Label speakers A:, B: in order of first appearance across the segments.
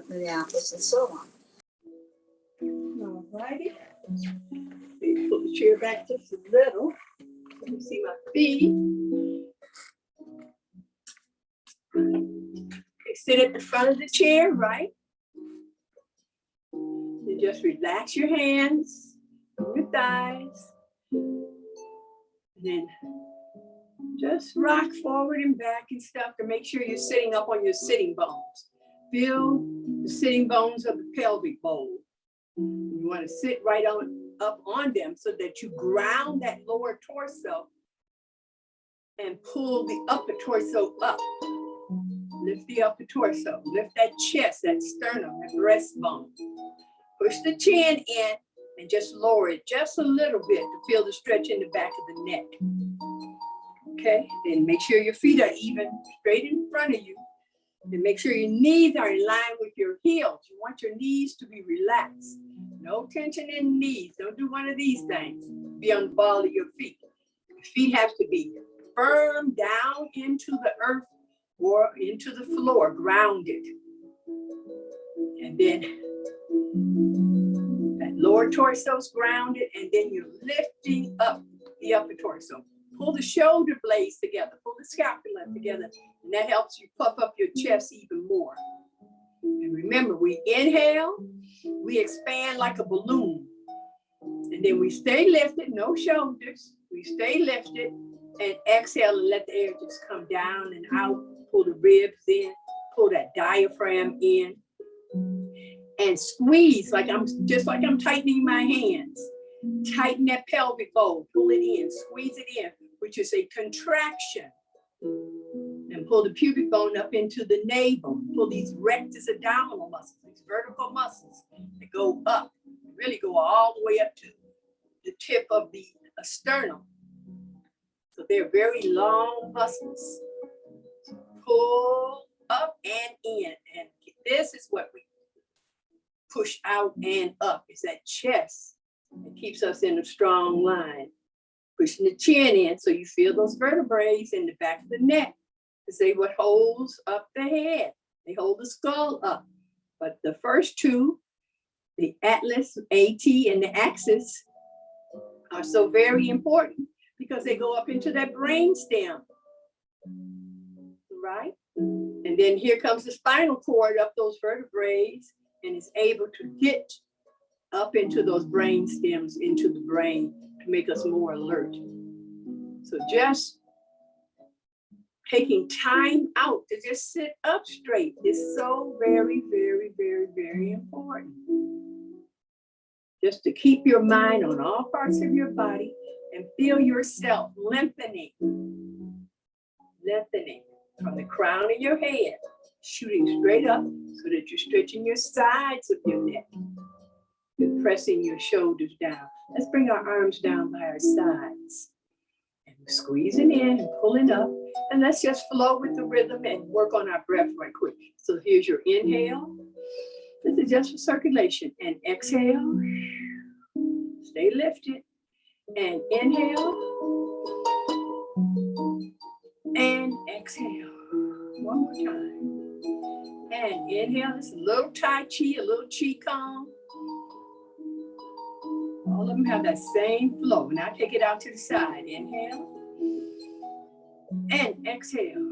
A: Minneapolis, and so on.
B: All righty. Pull the chair back just a little. Let me see my feet. Okay, sit at the front of the chair, right? And just relax your hands, your thighs. And then just rock forward and back and stuff to make sure you're sitting up on your sitting bones. Feel the sitting bones of the pelvic bowl. You want to sit right up on them so that you ground that lower torso and pull the upper torso up. Lift the upper torso, lift that chest, that sternum, that breastbone. Push the chin in and just lower it just a little bit to feel the stretch in the back of the neck. Okay, then make sure your feet are even straight in front of you. And make sure your knees are in line with your heels. You want your knees to be relaxed. No tension in the knees. Don't do one of these things. Be on the ball of your feet. Your feet have to be firm down into the earth or into the floor, grounded. And then that lower torso's grounded, and then you're lifting up the upper torso. Pull the shoulder blades together, pull the scapula together, and that helps you puff up your chest even more. And remember, we inhale, we expand like a balloon. And then we stay lifted, no shoulders. We stay lifted and exhale and let the air just come down and out. Pull the ribs in, pull that diaphragm in. And squeeze just like I'm tightening my hands. Tighten that pelvic bowl, pull it in, squeeze it in, which is a contraction. And pull the pubic bone up into the navel. Pull these rectus abdominal muscles, these vertical muscles that go up, really go all the way up to the tip of the sternum. So they're very long muscles. Pull up and in. And this is what we push out and up, is that chest. It keeps us in a strong line. Pushing the chin in so you feel those vertebrae in the back of the neck. This is what holds up the head. They hold the skull up. But the first two, the atlas, AT, and the axis, are so very important because they go up into that brain stem. Right? And then here comes the spinal cord up those vertebrae and is able to get up into those brain stems, into the brain, to make us more alert. So just taking time out to just sit up straight is so very, very, very, very important. Just to keep your mind on all parts of your body and feel yourself lengthening from the crown of your head, shooting straight up so that you're stretching your sides of your neck. You're pressing your shoulders down. Let's bring our arms down by our sides. And we're squeezing in and pulling up. And let's just flow with the rhythm and work on our breath right quick. So here's your inhale. This is just for circulation. And exhale. Stay lifted. And inhale. And exhale. One more time. And inhale. It's a little Tai Chi, a little Qigong. All of them have that same flow. Now take it out to the side. Inhale. And exhale.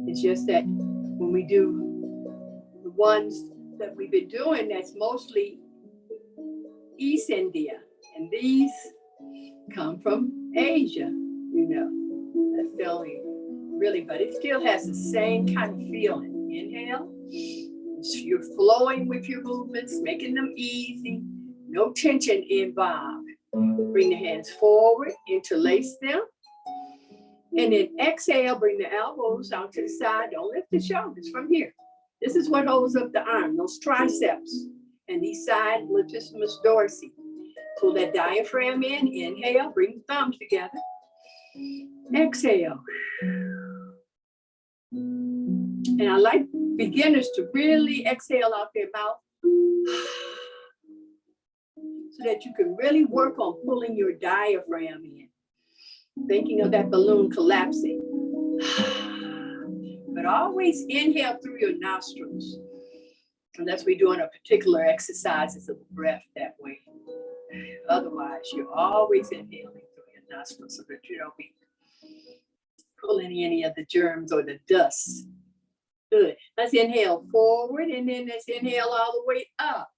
B: It's just that when we do the ones that we've been doing, that's mostly East India. And these come from Asia, you know. That's the only, really, but it still has the same kind of feeling. Inhale. You're flowing with your movements, making them easy. No tension involved. Bring the hands forward, interlace them. And then exhale, bring the elbows out to the side. Don't lift the shoulders from here. This is what holds up the arm, those triceps. And these side latissimus dorsi. Pull that diaphragm in, inhale, bring the thumbs together. Exhale. And I like beginners to really exhale out their mouth so that you can really work on pulling your diaphragm in. Thinking of that balloon collapsing. But but always inhale through your nostrils. Unless we're doing a particular exercises of the breath that way. Otherwise, you're always inhaling through your nostrils so that you don't be pulling any of the germs or the dust. Good. Let's inhale forward, and then let's inhale all the way up.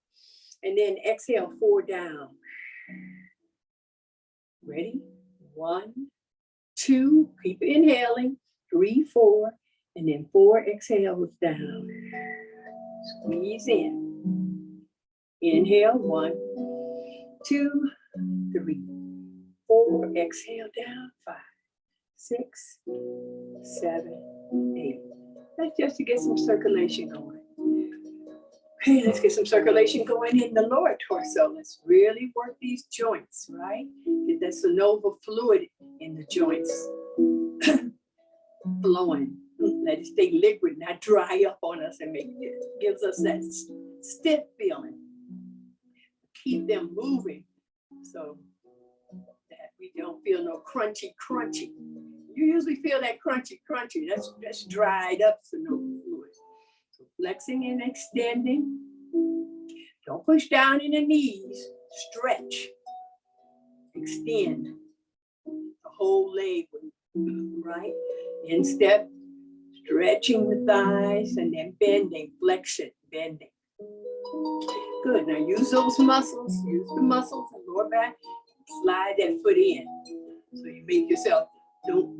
B: And then exhale 4 down. Ready? 1, 2, keep inhaling. 3, 4, and then 4 exhales down. Squeeze in. Inhale 1, 2, 3, 4. Exhale down 5, 6, 7, 8. That's just to get some circulation going. Okay, let's get some circulation going in the lower torso. Let's really work these joints, right? Get that synovial fluid in the joints flowing. Let it stay liquid, not dry up on us, and gives us that stiff feeling. Keep them moving so that we don't feel no crunchy. You usually feel that crunchy. That's dried up synovial fluid. So flexing and extending. Don't push down in the knees. Stretch. Extend the whole leg, right? Instep, stretching the thighs, and then bending, flexion, bending. Good. Now use those muscles. Use the muscles in lower back. Slide that foot in. So you make yourself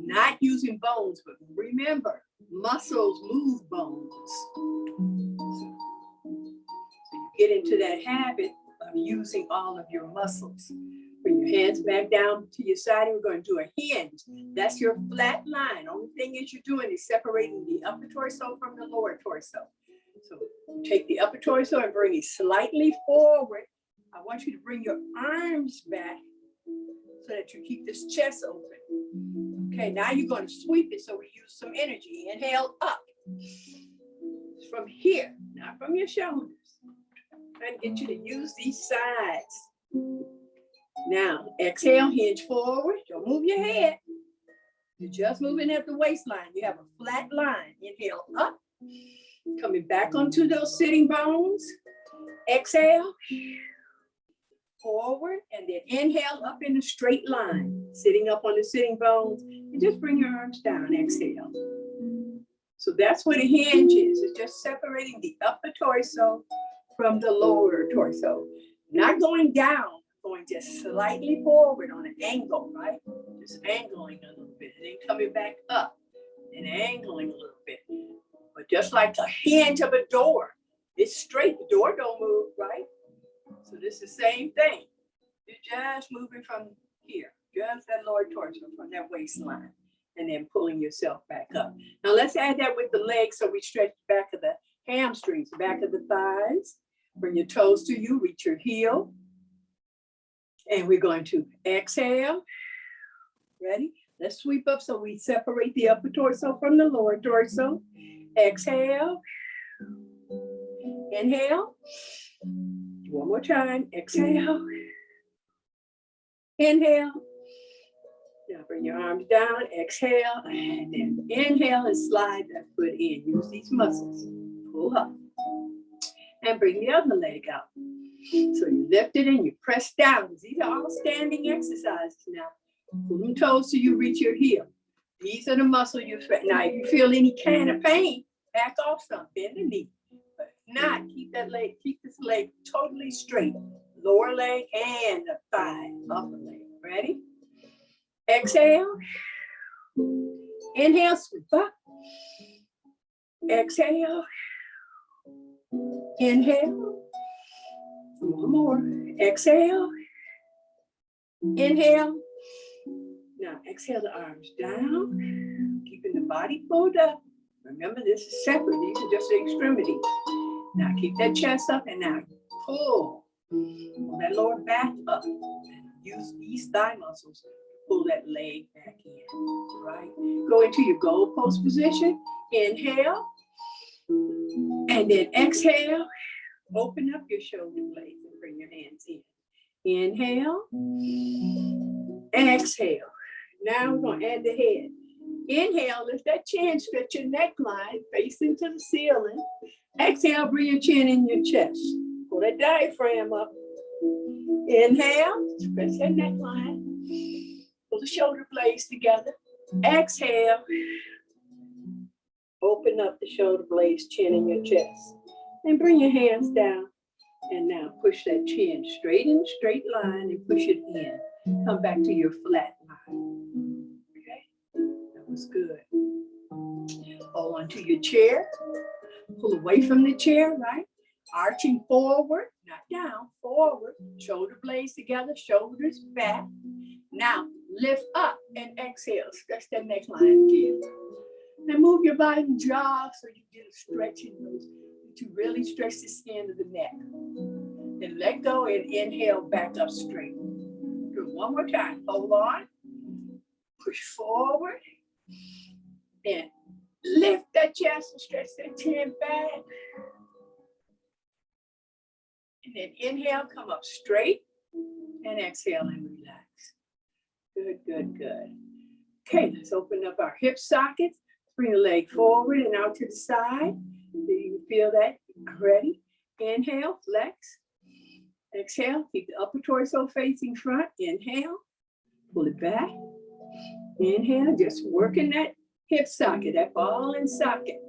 B: not using bones, but remember, muscles move bones. So you get into that habit of using all of your muscles. Bring your hands back down to your side, and we're going to do a hinge. That's your flat line. Only thing is you're doing is separating the upper torso from the lower torso. So you take the upper torso and bring it slightly forward. I want you to bring your arms back so that you keep this chest open. Okay, now you're going to sweep it so we use some energy. Inhale up. From here, not from your shoulders. Trying to get you to use these sides. Now, exhale, hinge forward. Don't move your head. You're just moving at the waistline. You have a flat line. Inhale up. Coming back onto those sitting bones. Exhale. Forward, and then inhale up in a straight line. Sitting up on the sitting bones. And just bring your arms down. Exhale. So that's what a hinge is. It's just separating the upper torso from the lower torso. Not going down. Going just slightly forward on an angle, right? Just angling a little bit, and then coming back up and angling a little bit. But just like a hinge of a door, it's straight, the door don't move, right? So this is the same thing. You're just moving from here, just that lower torso, from that waistline, and then pulling yourself back up. Now let's add that with the legs, so we stretch the back of the hamstrings, back of the thighs. Bring your toes to you, reach your heel. And we're going to exhale. Ready? Let's sweep up so we separate the upper torso from the lower torso. Exhale. Inhale. One more time. Exhale. Inhale. Now bring your arms down. Exhale. And then inhale and slide that foot in. Use these muscles. Pull up. And bring the other leg out. So you lift it and you press down. These are all standing exercises now. Pull them toes till you reach your heel. These are the muscles you stretch. Now, if you feel any kind of pain, back off some, bend the knee. But if not, keep this leg totally straight. Lower leg and the thigh, upper leg. Ready? Exhale. Inhale, sweep up. Exhale. Inhale. One more. Exhale. Inhale. Now exhale the arms down. Keeping the body pulled up. Remember, this is separate. These are just the extremities. Now keep that chest up and now pull. Pull that lower back up. Use these thigh muscles to pull that leg back in. Right? Go into your goal post position. Inhale. And then exhale. Open up your shoulder blades and bring your hands in. Inhale. Exhale. Now we're going to add the head. Inhale, lift that chin, stretch your neckline, face into the ceiling. Exhale, bring your chin in your chest. Pull that diaphragm up. Inhale, stretch that neckline. Pull the shoulder blades together. Exhale. Open up the shoulder blades, chin in your chest. And bring your hands down. And now push that chin straight in a straight line and push it in. Come back to your flat line. Okay, that was good. Hold on to your chair. Pull away from the chair, right? Arching forward, not down, forward. Shoulder blades together, shoulders back. Now lift up and exhale. Stretch that neckline again. And move your body and jaw so you get a stretch in those. To really stretch the skin of the neck. Then let go and inhale back up straight. Do it one more time. Hold on. Push forward. And lift that chest and stretch that chin back. And then inhale, come up straight. And exhale and relax. Good, good, good. Okay, let's open up our hip sockets. Bring the leg forward and out to the side. Do you feel that? Ready? Inhale, flex. Exhale, keep the upper torso facing front. Inhale, pull it back. Inhale, just working that hip socket, that ball and socket.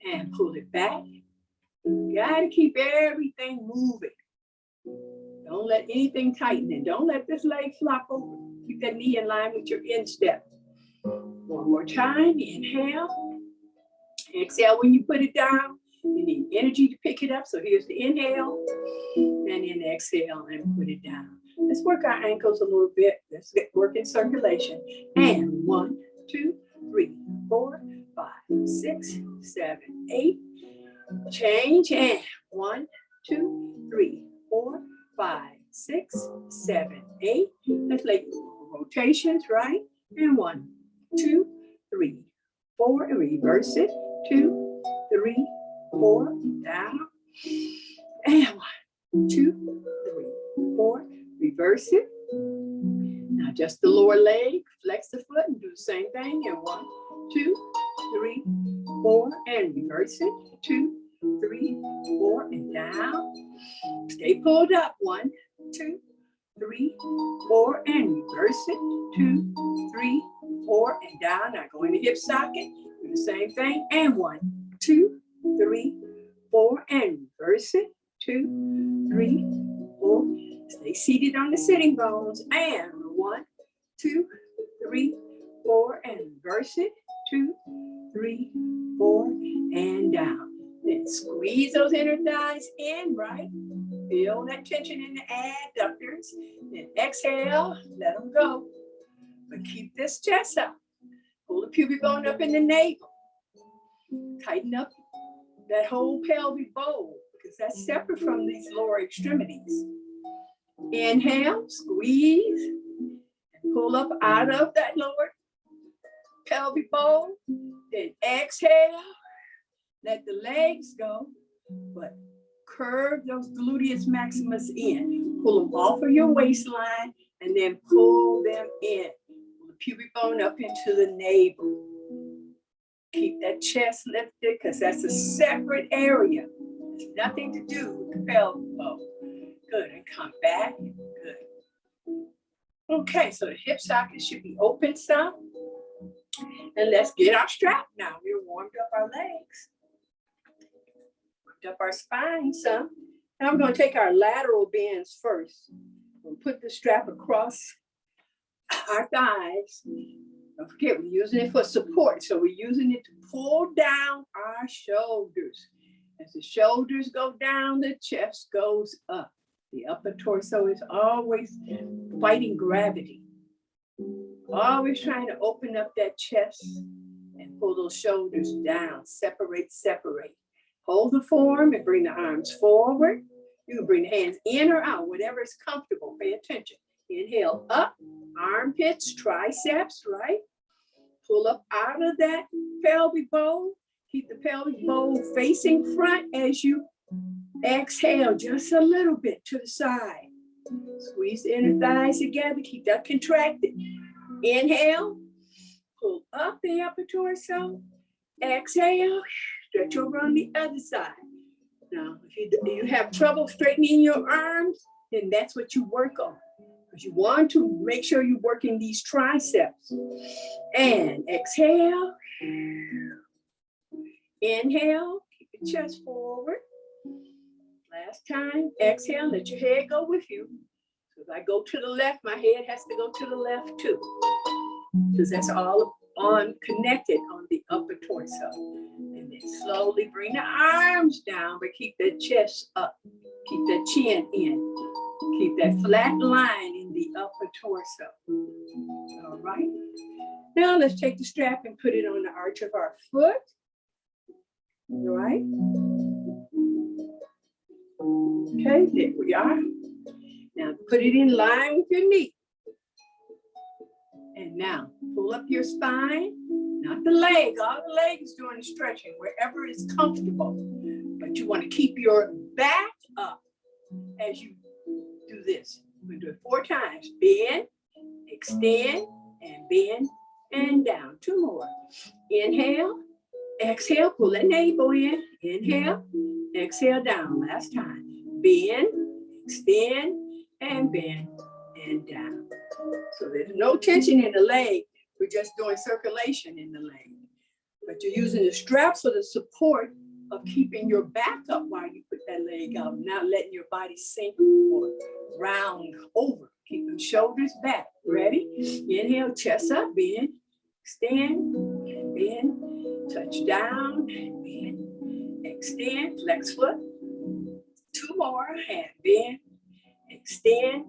B: And pull it back. You gotta keep everything moving. Don't let anything tighten and don't let this leg flop over. Keep that knee in line with your instep. One more time, inhale. Exhale when you put it down. You need energy to pick it up. So here's the inhale. And then exhale and put it down. Let's work our ankles a little bit. Let's get working circulation. And 1, 2, 3, 4, 5, 6, 7, 8. Change. And 1, 2, 3, 4, 5, 6, 7, 8. Let's make rotations, right? And 1, 2, 3, 4. And reverse it. 2, 3, 4. Down. And 1, 2, 3, 4. Reverse it. Now just the lower leg. Flex the foot and do the same thing. And 1, 2, 3, 4. And reverse it. 2, 3, 4. And down. Stay pulled up. 1, 2, 3, 4. And reverse it. 2, 3, 4. And down. Now go in the hip socket. Do the same thing. And 1, 2, 3, 4. And reverse it. 2, 3, 4. Stay seated on the sitting bones. And 1, 2, 3, 4. And reverse it. 2, 3, 4. And down. Then squeeze those inner thighs in, right? Feel that tension in the adductors. Then exhale, let them go. But keep this chest up. Pull the pubic bone up in the navel. Tighten up that whole pelvic bowl because that's separate from these lower extremities. Inhale, squeeze, and pull up out of that lower pelvic bowl. Then exhale, let the legs go, but curve those gluteus maximus in. Pull them off of your waistline and then pull them in. Pull the pubic bone up into the navel. Keep that chest lifted because that's a separate area. It's nothing to do with the pelvic bone. Good, and come back, good. Okay, so the hip sockets should be open some. And let's get our strap now. We warmed up our legs. Warmed up our spine some. Now we're going to take our lateral bends first. We'll put the strap across our thighs. Don't forget, we're using it for support. So we're using it to pull down our shoulders. As the shoulders go down, the chest goes up. The upper torso is always fighting gravity. Always trying to open up that chest and pull those shoulders down. Separate, separate. Hold the form and bring the arms forward. You can bring the hands in or out, whatever is comfortable. Pay attention. Inhale up, armpits, triceps, right? Pull up out of that pelvic bowl. Keep the pelvic bowl facing front as you exhale just a little bit to the side. Squeeze the inner thighs together. Keep that contracted. Inhale, pull up and the upper torso. Exhale, stretch over on the other side. Now, if you have trouble straightening your arms, then that's what you work on. Because you want to make sure you're working these triceps. And exhale. Inhale, keep your chest forward. Last time, exhale, let your head go with you. So if I go to the left, my head has to go to the left too. Because that's all on connected on the upper torso. And then slowly bring the arms down, but keep that chest up. Keep that chin in. Keep that flat line in the upper torso. All right. Now let's take the strap and put it on the arch of our foot. All right. Okay, there we are. Now put it in line with your knee. And now pull up your spine, not the leg. All the leg is doing the stretching wherever it's comfortable. But you want to keep your back up as you do this. We're going to do it 4 times. Bend, extend, and bend, and down. 2 more. Inhale, exhale, pull that navel in. Inhale, exhale, down. Last time. Bend, extend, and bend, and down. So there's no tension in the leg. We're just doing circulation in the leg. But you're using the straps for the support of keeping your back up while you put that leg out, not letting your body sink or round over. Keep the shoulders back. Ready? Inhale, chest up, bend, extend, and bend, touch down, and bend, extend, flex foot. 2 more, and bend, extend,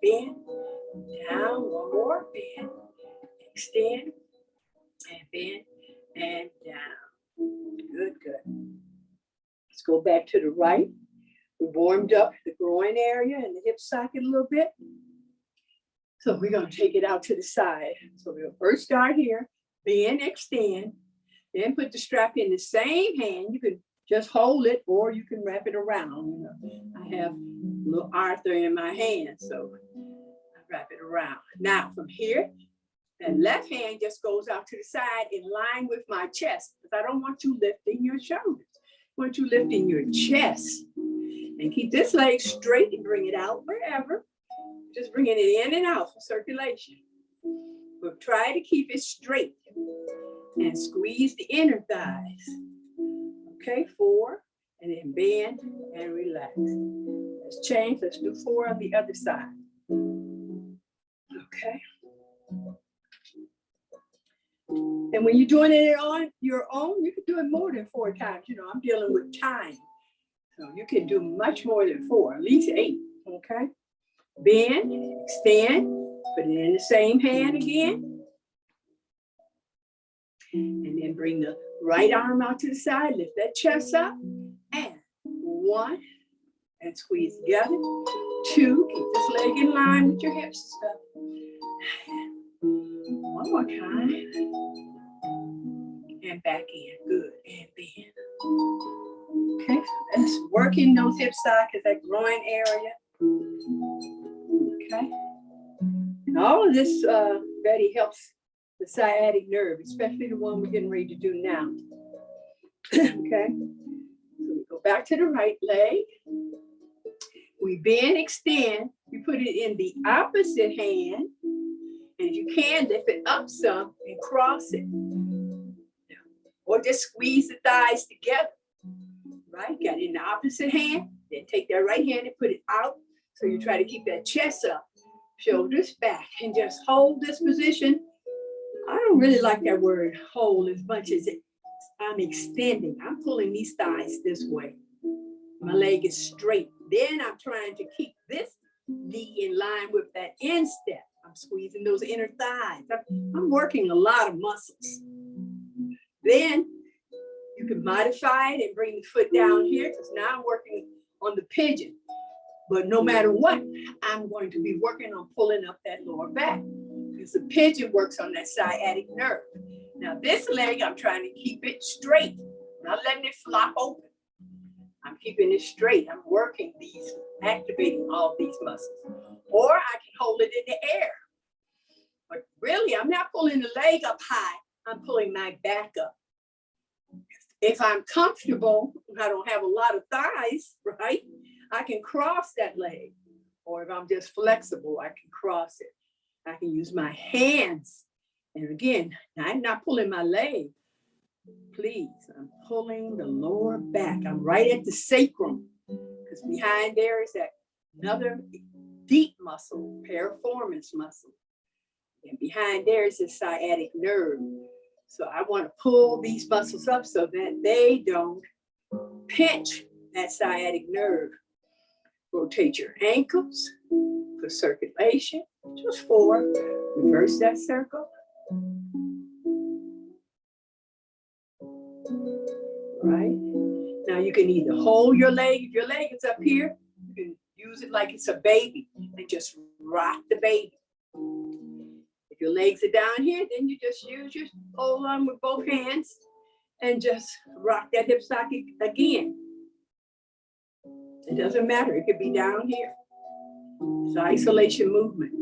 B: bend, down, 1 more, bend, extend, and bend, and down. Good, good. Let's go back to the right. We warmed up the groin area and the hip socket a little bit. So we're going to take it out to the side. So we'll first start here, bend, extend, then put the strap in the same hand. You can just hold it or you can wrap it around. You know, I have little Arthur in my hand, so I wrap it around. Now from here, that left hand just goes out to the side in line with my chest, because I don't want you lifting your shoulders. I want you lifting your chest. And keep this leg straight and bring it out wherever. Just bringing it in and out for circulation. But try to keep it straight and squeeze the inner thighs. Okay, 4, and then bend and relax. Let's change. Let's do 4 on the other side. Okay. And when you're doing it on your own, you can do it more than 4 times. You know, I'm dealing with time. So you can do much more than 4, at least 8, okay? Bend, extend, put it in the same hand again. And then bring the right arm out to the side, lift that chest up, and 1, and squeeze together. 2, keep this leg in line with your hips and stuff. 1 more time. And back in, good, and bend. Okay, so that's working those hip sockets, that groin area. Okay, and all of this, Betty, helps the sciatic nerve, especially the one we're getting ready to do now. Okay, so we go back to the right leg. We bend, extend. You put it in the opposite hand, and if you can, lift it up some and cross it. Or just squeeze the thighs together. Right, got it in the opposite hand, then take that right hand and put it out. So you try to keep that chest up, shoulders back, and just hold this position. I don't really like that word hold as much as I'm extending. I'm pulling these thighs this way. My leg is straight. Then I'm trying to keep this knee in line with that instep. I'm squeezing those inner thighs. I'm working a lot of muscles. Then you can modify it and bring the foot down here, because now I'm working on the pigeon. But no matter what, I'm going to be working on pulling up that lower back, because the pigeon works on that sciatic nerve. Now this leg, I'm trying to keep it straight, not letting it flop open. I'm keeping it straight. I'm working these, activating all these muscles. Or I can hold it in the air. But really, I'm not pulling the leg up high. I'm pulling my back up. If I'm comfortable, I don't have a lot of thighs, right? I can cross that leg. Or if I'm just flexible, I can cross it. I can use my hands. And again, I'm not pulling my leg. Please, I'm pulling the lower back. I'm right at the sacrum. Because behind there is that another deep muscle, piriformis muscle. And behind there is the sciatic nerve. So I want to pull these muscles up so that they don't pinch that sciatic nerve. Rotate your ankles for circulation. Just 4. Reverse that circle. Right. Now you can either hold your leg. If your leg is up here, you can use it like it's a baby and just rock the baby. If your legs are down here, then you just use your hold on with both hands and just rock that hip socket again. It doesn't matter. It could be down here. It's isolation movement.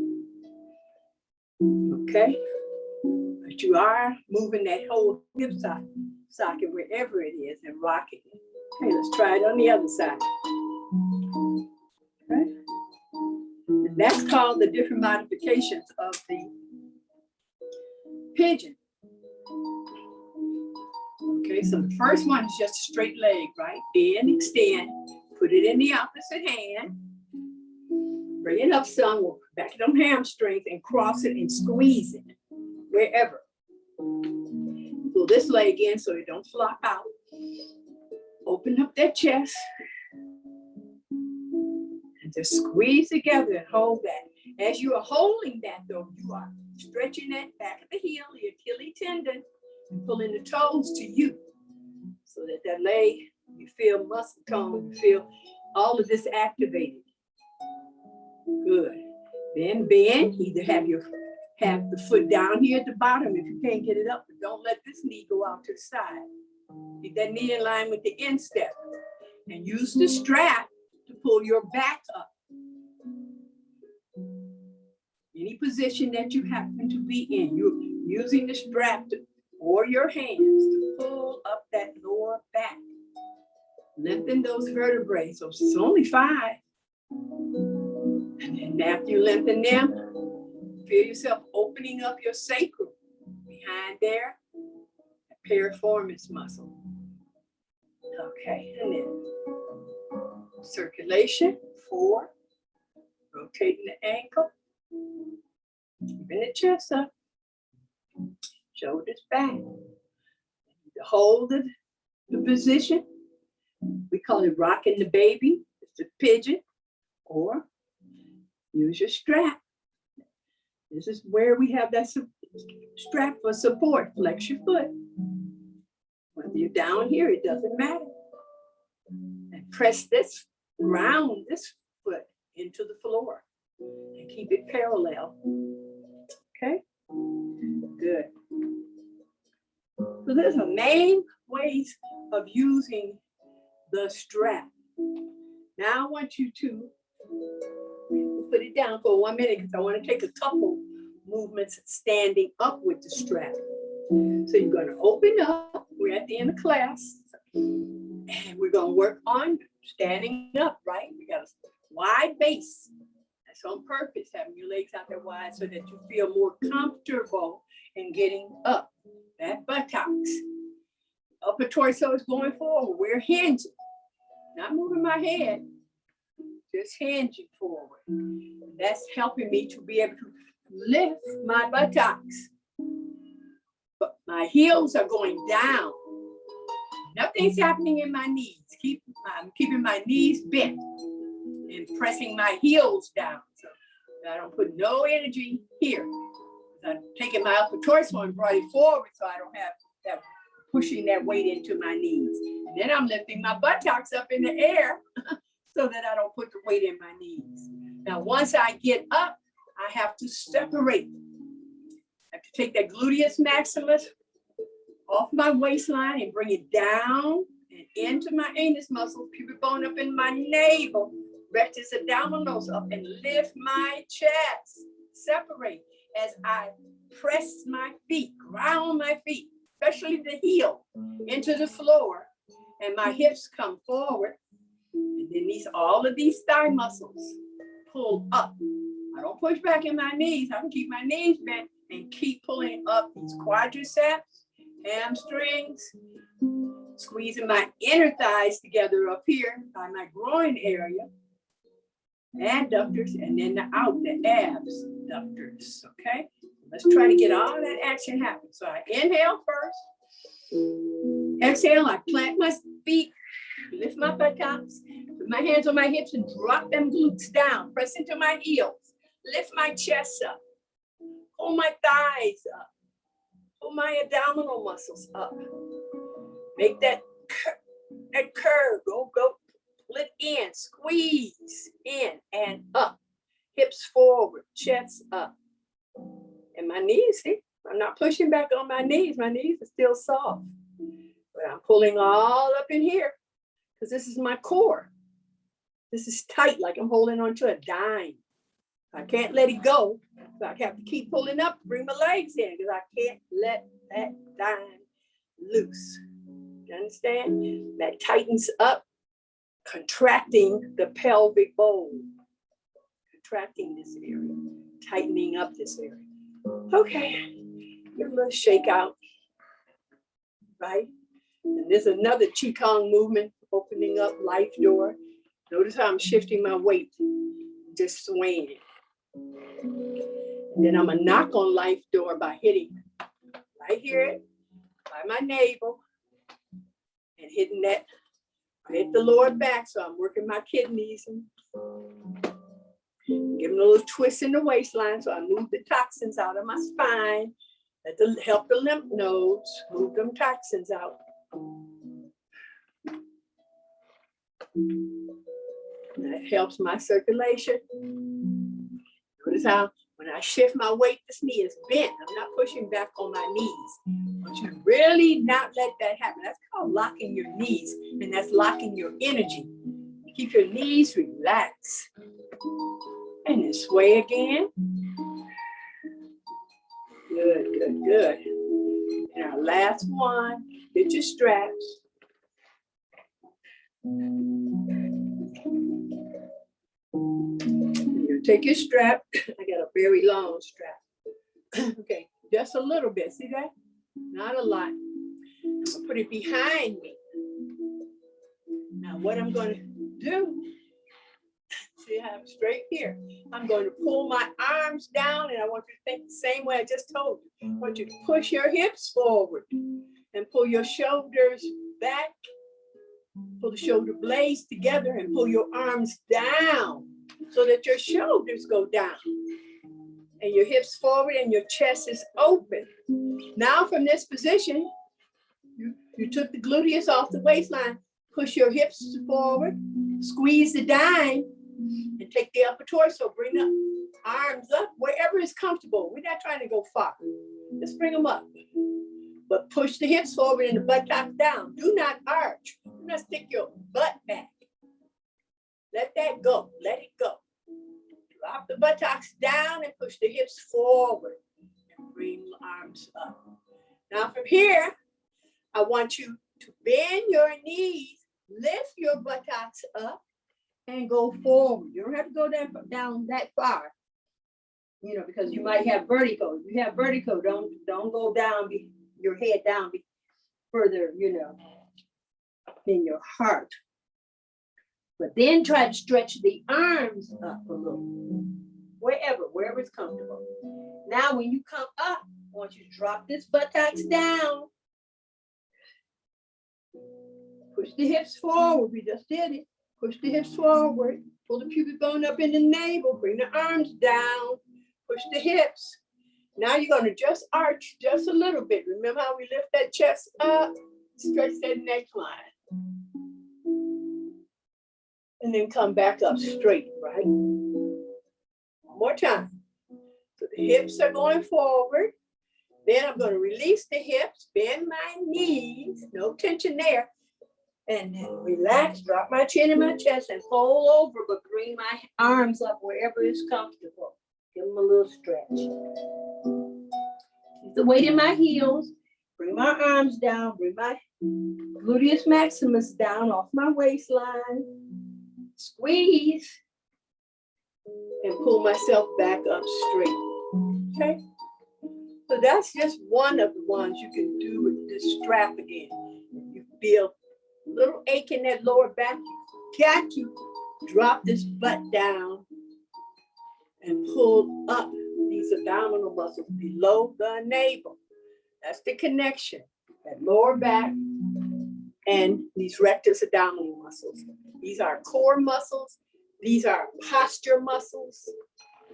B: Okay? But you are moving that whole hip socket wherever it is and rocking it. Okay, let's try it on the other side. Okay? And that's called the different modifications of the pigeon. Okay, so the first one is just a straight leg, right? Bend, extend, put it in the opposite hand. Bring it up some, back to them hamstrings and cross it and squeeze it wherever. Pull this leg in so it don't flop out. Open up that chest. And just squeeze together and hold that. As you are holding that though, you are stretching that back of the heel, the Achilles tendon, and pulling the toes to you. So that that leg, you feel muscle tone, you feel all of this activated. Good. Then bend, either have the foot down here at the bottom if you can't get it up, but don't let this knee go out to the side. Keep that knee in line with the instep and use the strap to pull your back up. Any position that you happen to be in, you're using the strap or your hands to pull up that lower back. Lengthen those vertebrae. So it's only 5. And then after you lengthen them, feel yourself opening up your sacrum. Behind there, a piriformis muscle. Okay, and then circulation, 4. Rotating the ankle. Keeping the chest up. Shoulders back. To hold the position. We call it rocking the baby. It's a pigeon. Or use your strap. This is where we have that strap for support. Flex your foot. Whether you're down here, it doesn't matter. And press this, ground this foot into the floor and keep it parallel. Okay? Good. So there's a main ways of using the strap. Now I want you to put it down for 1 minute because I want to take a couple movements standing up with the strap. So you're going to open up. We're at the end of class. And we're going to work on standing up, right? We got a wide base. That's on purpose, having your legs out there wide so that you feel more comfortable in getting up. That buttocks. Upper torso is going forward. We're hinging. Not moving my head. Just hinging forward. That's helping me to be able to lift my buttocks. But my heels are going down. Nothing's happening in my knees. I'm keeping my knees bent and pressing my heels down. So I don't put no energy here. I'm taking my upper torso and brought it forward so I don't have that pushing that weight into my knees. And then I'm lifting my buttocks up in the air so that I don't put the weight in my knees. Now, once I get up, I have to separate. I have to take that gluteus maximus off my waistline and bring it down and into my anus muscle, pubic bone up in my navel, rectus abdominis up and lift my chest. Separate as I press my feet, ground my feet, especially the heel, into the floor, and my hips come forward. And then all of these thigh muscles pull up. I don't push back in my knees. I can keep my knees bent and keep pulling up these quadriceps, hamstrings, squeezing my inner thighs together up here by my groin area, adductors, and then the abs ductors, okay? Let's try to get all that action happen. So I inhale first. Exhale, I plant my feet, lift my buttocks, put my hands on my hips and drop them glutes down. Press into my heels. Lift my chest up. Pull my thighs up. Pull my abdominal muscles up. Make that curve. Go, pull it in. Squeeze in and up. Hips forward, chest up. And my knees, see, I'm not pushing back on my knees. My knees are still soft. But I'm pulling all up in here because this is my core. This is tight, like I'm holding onto a dime. I can't let it go. So I have to keep pulling up, bring my legs in because I can't let that dime loose. You understand? That tightens up, contracting the pelvic bowl. Contracting this area, tightening up this area. Okay, give a little shake out, right? And there's another Qigong movement, opening up life door. Notice how I'm shifting my weight, just swaying. And then I'm gonna knock on life door by hitting right here by my navel and hitting that. I hit the lower back, so I'm working my kidneys and give them a little twist in the waistline, so I move the toxins out of my spine. Help the lymph nodes, move them toxins out. That helps my circulation. Notice how when I shift my weight, this knee is bent. I'm not pushing back on my knees. I want you to really not let that happen. That's called locking your knees, and that's locking your energy. Keep your knees relaxed. And then sway again. Good, good, good. And our last one, get your straps. You take your strap. I got a very long strap. Okay, just a little bit. See that? Not a lot. I'm gonna put it behind me. Now what I'm gonna do, see how I'm straight here. I'm going to pull my arms down, and I want you to think the same way I just told you. I want you to push your hips forward and pull your shoulders back. Pull the shoulder blades together and pull your arms down so that your shoulders go down and your hips forward and your chest is open. Now from this position, you took the gluteus off the waistline. Push your hips forward, squeeze the dime, and take the upper torso. Bring the arms up wherever is comfortable. We're not trying to go far. Just bring them up. But push the hips forward and the buttocks down. Do not arch. Do not stick your butt back. Let that go. Let it go. Drop the buttocks down and push the hips forward. And bring the arms up. Now from here, I want you to bend your knees, lift your buttocks up, and go forward. You don't have to go down that far, you know, because you might have vertigo. If you have vertigo, don't go down, your head down further, you know, in your heart. But then try to stretch the arms up a little, wherever it's comfortable. Now, when you come up, I want you to drop this buttocks down. Push the hips forward. We just did it. Push the hips forward. Pull the pubic bone up in the navel. Bring the arms down. Push the hips. Now you're going to just arch just a little bit. Remember how we lift that chest up? Stretch that neckline. And then come back up straight, right? One more time. So the hips are going forward. Then I'm going to release the hips, bend my knees, no tension there. And then relax, drop my chin in my chest and fold over, but bring my arms up wherever is comfortable. Give them a little stretch. Keep the weight in my heels. Bring my arms down. Bring my gluteus maximus down off my waistline. Squeeze. And pull myself back up straight. Okay? So that's just one of the ones you can do with this strap again. If you feel a little ache in that lower back, you got to drop this butt down and pull up these abdominal muscles below the navel. That's the connection. That lower back and these rectus abdominal muscles. These are core muscles. These are posture muscles.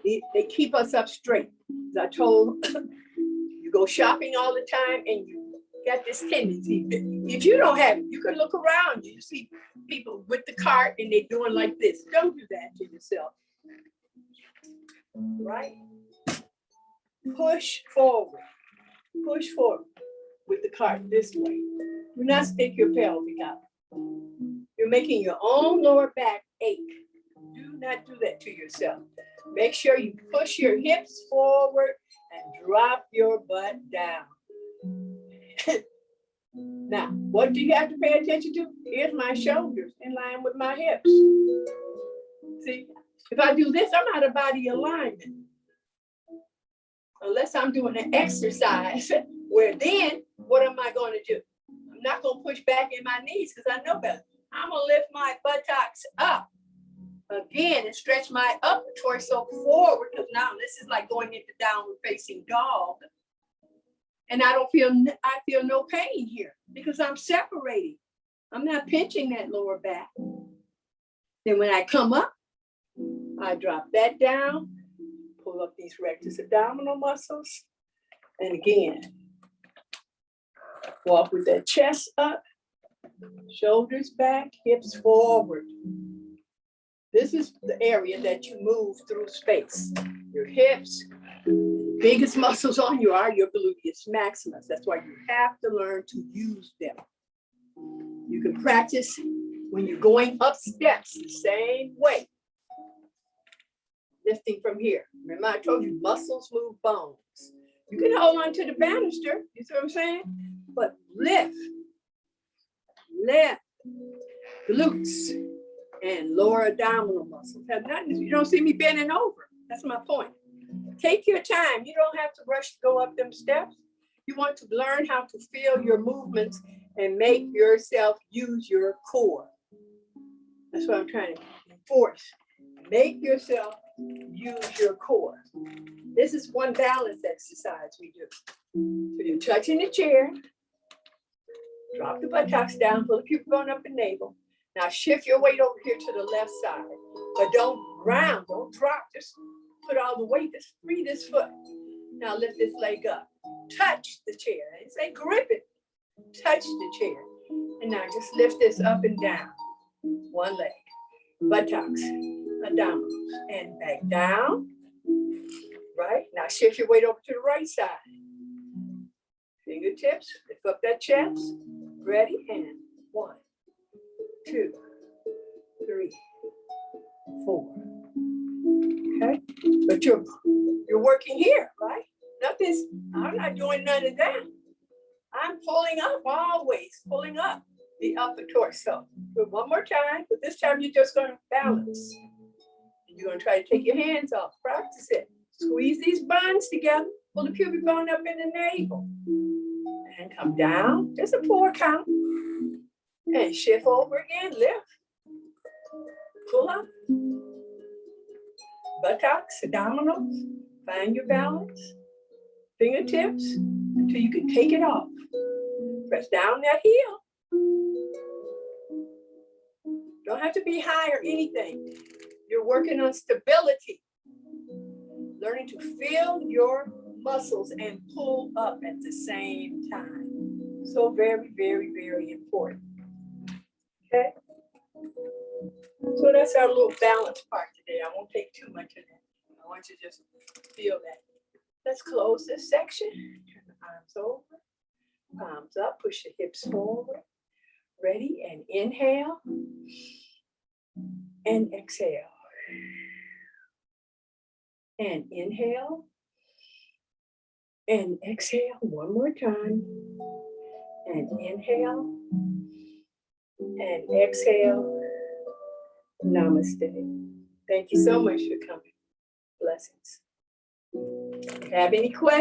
B: They keep us up straight. As I told, you go shopping all the time and you got this tendency. If you don't have it, you can look around. You see people with the cart and they're doing like this. Don't do that to yourself. Right? Push forward. Push forward with the cart this way. Do not stick your pelvic out. You're making your own lower back ache. Do not do that to yourself. Make sure you push your hips forward and drop your butt down. Now, what do you have to pay attention to? Here's my shoulders in line with my hips. See, if I do this, I'm out of body alignment. Unless I'm doing an exercise where then, what am I going to do? I'm not going to push back in my knees because I know better. I'm going to lift my buttocks up again and stretch my upper torso forward, because now this is like going into downward facing dog. And I feel no pain here because I'm separating. I'm not pinching that lower back. Then when I come up, I drop that down, pull up these rectus abdominal muscles. And again, walk with that chest up, shoulders back, hips forward. This is the area that you move through space. Your hips, the biggest muscles on you are your gluteus maximus. That's why you have to learn to use them. You can practice when you're going up steps the same way. Lifting from here. Remember, I told you muscles move bones. You can hold on to the banister, you see what I'm saying? But lift, glutes, and lower abdominal muscles have nothing. You don't see me bending over. That's my point. Take your time. You don't have to rush to go up them steps. You want to learn how to feel your movements and make yourself use your core. That's what I'm trying to enforce. Make yourself use your core. This is one balance exercise we do. So you're touching the chair, drop the buttocks down, pull the pupil bone up the navel. Now shift your weight over here to the left side, but don't ground, don't drop, just put all the weight, just free this foot. Now lift this leg up, touch the chair. I say grip it, touch the chair. And now just lift this up and down, one leg, buttocks, abdominals, and back down, right? Now shift your weight over to the right side. Fingertips, lift up that chest, ready, and 1, 2, 3, 4. Okay, but you're working here, right? Nothing's, I'm not doing none of that. I'm pulling up, always pulling up the upper torso. Do one more time, but this time you're just going to balance. You're going to try to take your hands off. Practice it. Squeeze these buns together. Pull the pubic bone up in the navel. And come down. Just a 4 count. And shift over again. Lift. Pull up. Buttocks, abdominals. Find your balance. Fingertips until you can take it off. Press down that heel. Don't have to be high or anything. You're working on stability. Learning to feel your muscles and pull up at the same time. So very, very, very important. Okay? So that's our little balance part today. I won't take too much of that. I want you to just feel that. Let's close this section. Turn the arms over. Palms up. Push the hips forward. Ready? And inhale. And exhale. And inhale. And exhale one more time. And inhale. And exhale. Namaste. Thank you so much for coming. Blessings. Have any questions?